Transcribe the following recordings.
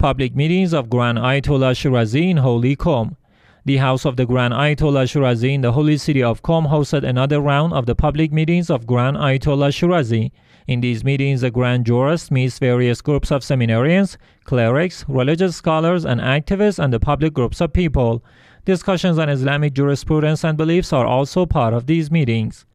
Public meetings of Grand Ayatollah Shirazi in Holy Qom. The house of the Grand Ayatollah Shirazi in the holy city of Qom hosted another round of the public meetings of Grand Ayatollah Shirazi. In these meetings, the Grand Jurist meets various groups of seminarians, clerics, religious scholars, and activists, and the public groups of people. Discussions on Islamic jurisprudence and beliefs are also part of these meetings.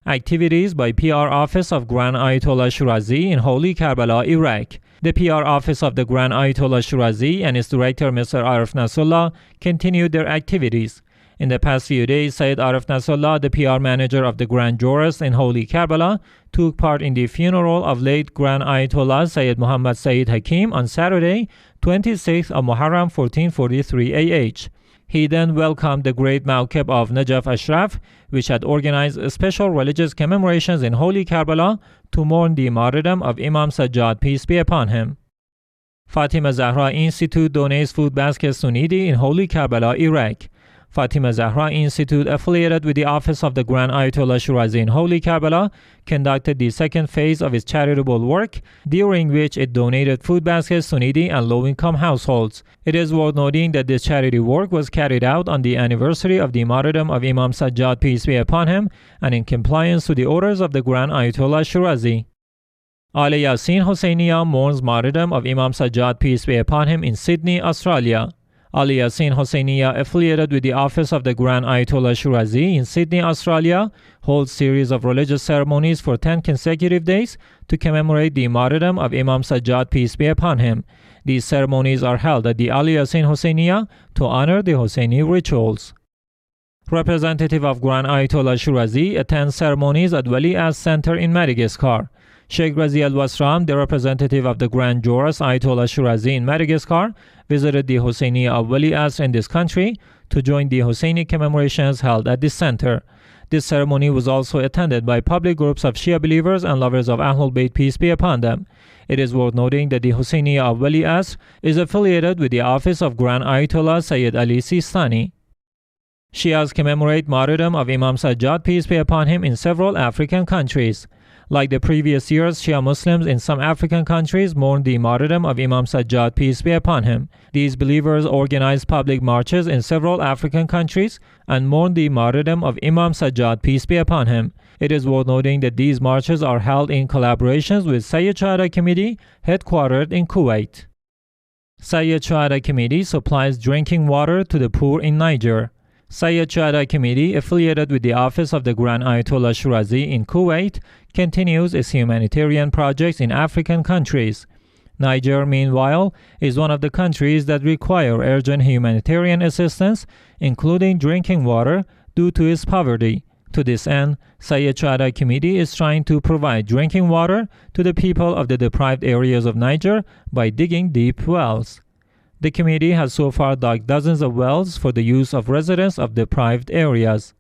Activities by PR Office of Grand Ayatollah Shirazi in Holy Karbala, Iraq. The PR Office of the Grand Ayatollah Shirazi and its director Mr. Arif Nasrallah continued their activities. In the past few days, Sayyid Arif Nasrallah, the PR manager of the Grand Jurist in Holy Karbala, took part in the funeral of late Grand Ayatollah Sayyid Muhammad Sayyid Hakim on Saturday, 26th of Muharram 1443 AH. He then welcomed the great Mawqib of Najaf Ashraf, which had organized special religious commemorations in Holy Karbala to mourn the martyrdom of Imam Sajjad, peace be upon him. Fatima Zahra Institute donates food baskets to needy in Holy Karbala, Iraq. Fatima Zahra Institute, affiliated with the Office of the Grand Ayatollah Shirazi in Holy Karbala, conducted the second phase of its charitable work, during which it donated food baskets to needy and low-income households. It is worth noting that this charity work was carried out on the anniversary of the martyrdom of Imam Sajjad, peace be upon him, and in compliance to the orders of the Grand Ayatollah Shirazi. Yaseen Husayniya mourns martyrdom of Imam Sajjad, peace be upon him, in Sydney, Australia. Yaseen Husayniya, affiliated with the Office of the Grand Ayatollah Shirazi in Sydney, Australia, holds series of religious ceremonies for 10 consecutive days to commemorate the martyrdom of Imam Sajjad, peace be upon him. These ceremonies are held at the Yaseen Husayniya to honor the Husayni rituals. Representative of Grand Ayatollah Shirazi attends ceremonies at Wali-Asr Center in Madagascar. Sheikh Razi al-Wasram, the representative of the Grand Jurist Ayatollah Shirazi in Madagascar, visited the Husayniya of Wali-Asr in this country to join the Husayni commemorations held at this center. This ceremony was also attended by public groups of Shia believers and lovers of Ahlul Bayt, peace be upon them. It is worth noting that the Husayniya of Wali-Asr is affiliated with the Office of Grand Ayatollah Sayyid Ali Sistani. Shias commemorate martyrdom of Imam Sajjad, peace be upon him, in several African countries. Like the previous years, Shia Muslims in some African countries mourned the martyrdom of Imam Sajjad, peace be upon him. These believers organized public marches in several African countries and mourned the martyrdom of Imam Sajjad, peace be upon him. It is worth noting that these marches are held in collaborations with Sayyid Shuhada Committee, headquartered in Kuwait. Sayyid Shuhada Committee supplies drinking water to the poor in Niger. Sayyid Shuhada Committee, affiliated with the Office of the Grand Ayatollah Shirazi in Kuwait, continues its humanitarian projects in African countries. Niger, meanwhile, is one of the countries that require urgent humanitarian assistance, including drinking water, due to its poverty. To this end, Sayyid Shuhada Committee is trying to provide drinking water to the people of the deprived areas of Niger by digging deep wells. The committee has so far dug dozens of wells for the use of residents of deprived areas.